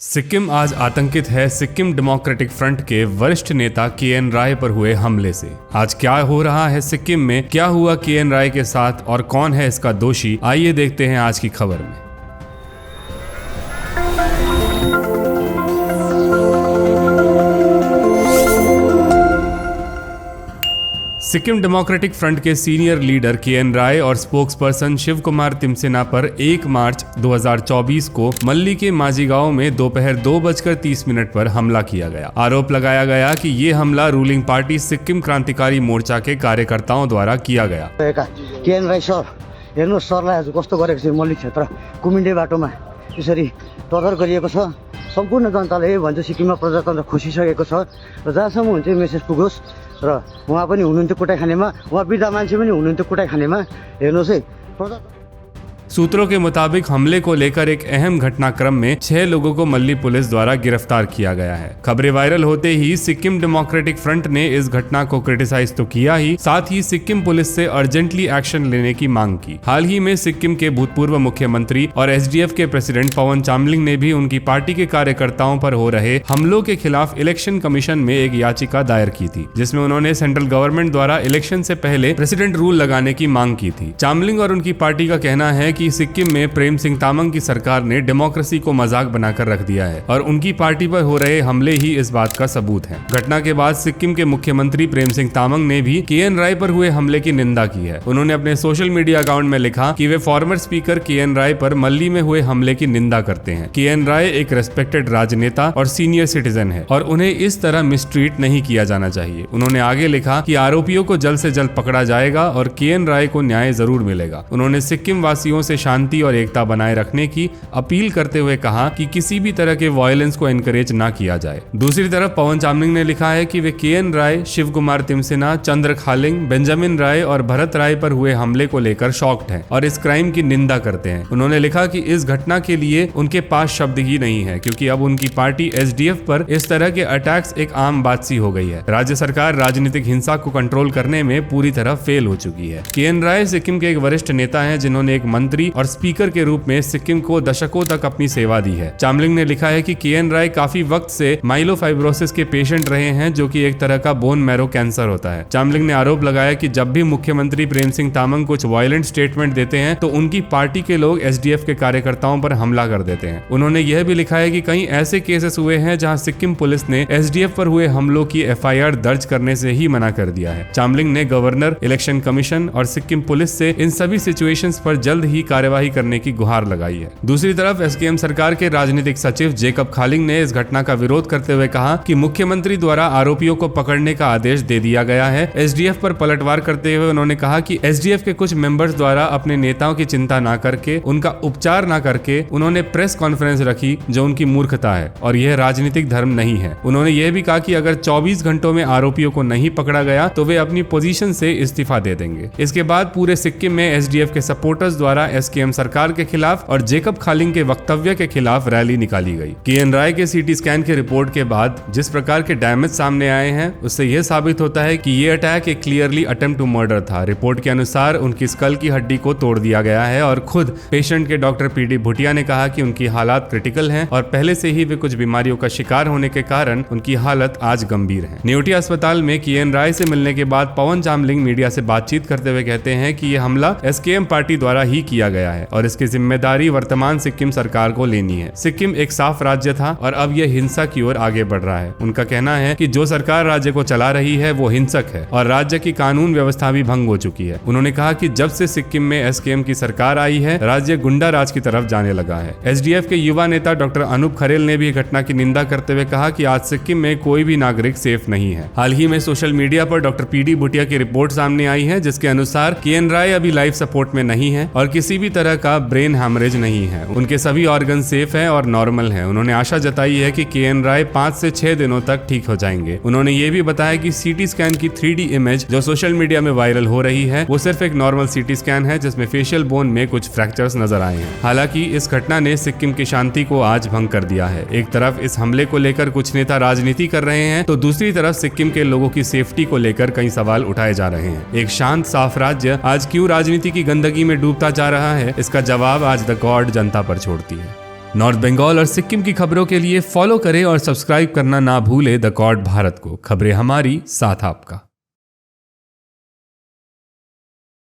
सिक्किम आज आतंकित है। सिक्किम डेमोक्रेटिक फ्रंट के वरिष्ठ नेता के.एन. राय पर हुए हमले से। आज क्या हो रहा है सिक्किम में, क्या हुआ के.एन. राय के साथ और कौन है इसका दोषी, आइए देखते हैं आज की खबर में। सिक्किम डेमोक्रेटिक फ्रंट के सीनियर लीडर के.एन. राय और स्पोक्सपर्सन शिव कुमार तिमसेना पर 1 मार्च 2024 को मल्ली के माझीगांव में दोपहर 2:30 पर हमला किया गया। आरोप लगाया गया कि ये हमला रूलिंग पार्टी सिक्किम क्रांतिकारी मोर्चा के कार्यकर्ताओं द्वारा किया गया। के.एन. राय सर, हेर्नुहोस् सरलाई आज कस्तो गरेको छ। मल्ली क्षेत्र कुमिन्डे बाटोमा यसरी टर्चर गरिएको छ। सम्पूर्ण जनताले भन्छ सिक्किममा प्रजातन्त्र खोसिसकेको छ र जहाँसम्म हुन्छ मेसेज पुगोस् र उहाँ पनि हुनुहुन्थ्यो कुटाइखानेमा, उहाँ बिदा मान्छे पनि हुनुहुन्थ्यो कुटाइखानेमा। हेर्नुहोस् है, सूत्रों के मुताबिक हमले को लेकर एक अहम घटनाक्रम में 6 लोगों को मल्ली पुलिस द्वारा गिरफ्तार किया गया है। खबरें वायरल होते ही सिक्किम डेमोक्रेटिक फ्रंट ने इस घटना को क्रिटिसाइज तो किया ही, साथ ही सिक्किम पुलिस से अर्जेंटली एक्शन लेने की मांग की। हाल ही में सिक्किम के भूतपूर्व मुख्यमंत्री और SDF के प्रेसिडेंट पवन चामलिंग ने भी उनकी पार्टी के कार्यकर्ताओं पर हो रहे हमलों के खिलाफ इलेक्शन कमीशन में एक याचिका दायर की थी, जिसमें उन्होंने सेंट्रल गवर्नमेंट द्वारा इलेक्शन से पहले प्रेसिडेंट रूल लगाने की मांग की थी। चामलिंग और उनकी पार्टी का कहना है कि सिक्किम में प्रेम सिंह तामांग की सरकार ने डेमोक्रेसी को मजाक बनाकर रख दिया है और उनकी पार्टी पर हो रहे हमले ही इस बात का सबूत है। घटना के बाद सिक्किम के मुख्यमंत्री प्रेम सिंह तामांग ने भी के.एन. राय पर हुए हमले की निंदा की है। उन्होंने अपने सोशल मीडिया अकाउंट में लिखा कि वे फॉर्मर स्पीकर के.एन. राय पर मल्ली में हुए हमले की निंदा करते हैं। के.एन. राय एक रेस्पेक्टेड राजनेता और सीनियर सिटीजन है और उन्हें इस तरह मिसट्रीट नहीं किया जाना चाहिए। उन्होंने आगे लिखा कि आरोपियों को जल्द से जल्द पकड़ा जाएगा और के.एन. राय को न्याय जरूर मिलेगा। उन्होंने सिक्किम वासियों से शांति और एकता बनाए रखने की अपील करते हुए कहा कि किसी भी तरह के वायलेंस को एनकरेज ना किया जाए। दूसरी तरफ पवन चामलिंग ने लिखा है कि वे के.एन. राय, शिव कुमार तिमसेना, चंद्र खालिंग, बेंजामिन राय और भरत राय पर हुए हमले को लेकर शॉक्ड हैं और इस क्राइम की निंदा करते हैं। उन्होंने लिखा कि इस घटना के लिए उनके पास शब्द ही नहीं है, क्योंकि अब उनकी पार्टी SDF पर इस तरह के अटैक्स एक आम बात सी हो गई है। राज्य सरकार राजनीतिक हिंसा को कंट्रोल करने में पूरी तरह फेल हो चुकी है। के.एन. राय सिक्किम के एक वरिष्ठ नेता है, जिन्होंने एक मंत्री और स्पीकर के रूप में सिक्किम को दशकों तक अपनी सेवा दी है। चामलिंग ने लिखा है कि के.एन. राय काफी वक्त से माइलोफाइब्रोसिस के पेशेंट रहे हैं, जो कि एक तरह का बोन मैरो कैंसर होता है। चामलिंग ने आरोप लगाया कि जब भी मुख्यमंत्री प्रेम सिंह तामांग कुछ वायलेंट स्टेटमेंट देते हैं तो उनकी पार्टी के लोग SDF के कार्यकर्ताओं पर हमला कर देते हैं। उन्होंने यह भी लिखा है कि कई ऐसे केसेस हुए हैं जहां सिक्किम पुलिस ने SDF पर हुए हमलों की FIR दर्ज करने से ही मना कर दिया है। चामलिंग ने गवर्नर, इलेक्शन कमीशन और सिक्किम पुलिस से इन सभी सिचुएशंस पर जल्द ही कार्यवाही करने की गुहार लगाई है। दूसरी तरफ SKM सरकार के राजनीतिक सचिव जेकब खालिंग ने इस घटना का विरोध करते हुए कहा कि मुख्यमंत्री द्वारा आरोपियों को पकड़ने का आदेश दे दिया गया है। SDF पर पलटवार करते हुए उन्होंने कहा कि SDF के कुछ मेंबर्स द्वारा अपने नेताओं की चिंता ना करके, उनका उपचार ना करके उन्होंने प्रेस कॉन्फ्रेंस रखी, जो उनकी मूर्खता है और यह राजनीतिक धर्म नहीं है। उन्होंने यह भी कहा कि अगर 24 घंटों में आरोपियों को नहीं पकड़ा गया तो वे अपनी पोजीशन से इस्तीफा दे देंगे। इसके बाद पूरे सिक्किम में SDF के सपोर्टर्स द्वारा SKM सरकार के खिलाफ और जेकब खालिंग के वक्तव्य के खिलाफ रैली निकाली गई। के.एन. राय के CT स्कैन के रिपोर्ट के बाद जिस प्रकार के डैमेज सामने आए हैं, उससे यह साबित होता है कि यह अटैक एक क्लियरली अटेम्प्ट टू मर्डर था। रिपोर्ट के अनुसार उनकी स्कल की हड्डी को तोड़ दिया गया है और खुद पेशेंट के डॉक्टर PD भुटिया ने कहा कि उनकी हालात क्रिटिकल हैं और पहले से ही वे कुछ बीमारियों का शिकार होने के कारण उनकी हालत आज गंभीर है। नेवटी अस्पताल में के.एन. राय से मिलने के बाद पवन चामलिंग मीडिया से बातचीत करते हुए कहते हैं कि यह हमला SKM पार्टी द्वारा ही किया गया है और इसकी जिम्मेदारी वर्तमान सिक्किम सरकार को लेनी है। सिक्किम एक साफ राज्य था और अब यह हिंसा की ओर आगे बढ़ रहा है। उनका कहना है कि जो सरकार राज्य को चला रही है वो हिंसक है और राज्य की कानून व्यवस्था भी भंग हो चुकी है। उन्होंने कहा कि जब से सिक्किम में SKM की सरकार आई है, राज्य गुंडा राज की तरफ जाने लगा है। SDF के युवा नेता डॉक्टर अनूप खरेल ने भी घटना की निंदा करते हुए कहा कि आज सिक्किम में कोई भी नागरिक सेफ नहीं है। हाल ही में सोशल मीडिया पर डॉक्टर PD भुटिया की रिपोर्ट सामने आई है, जिसके अनुसार के.एन. राय अभी लाइफ सपोर्ट में नहीं है और किसी भी तरह का ब्रेन हैमरेज नहीं है। उनके सभी ऑर्गन सेफ है और नॉर्मल है। उन्होंने आशा जताई है कि के.एन. राय 5 से 6 दिनों तक ठीक हो जाएंगे। उन्होंने ये भी बताया कि CT स्कैन की 3D इमेज जो सोशल मीडिया में वायरल हो रही है, वो सिर्फ एक नॉर्मल CT स्कैन है, जिसमें फेशियल बोन में कुछ फ्रैक्चर्स नजर आए हैं। हालांकि इस घटना ने सिक्किम की शांति को आज भंग कर दिया है। एक तरफ इस हमले को लेकर कुछ नेता राजनीति कर रहे हैं, तो दूसरी तरफ सिक्किम के लोगों की सेफ्टी को लेकर कई सवाल उठाए जा रहे हैं। एक शांत साफ राज्य आज क्यों राजनीति की गंदगी में डूबता जा रहा है, इसका जवाब आज द गॉड जनता पर छोड़ती है। नॉर्थ बंगाल और सिक्किम की खबरों के लिए फॉलो करें और सब्सक्राइब करना ना भूले द कॉर्ड भारत को। खबरें हमारी, साथ आपका।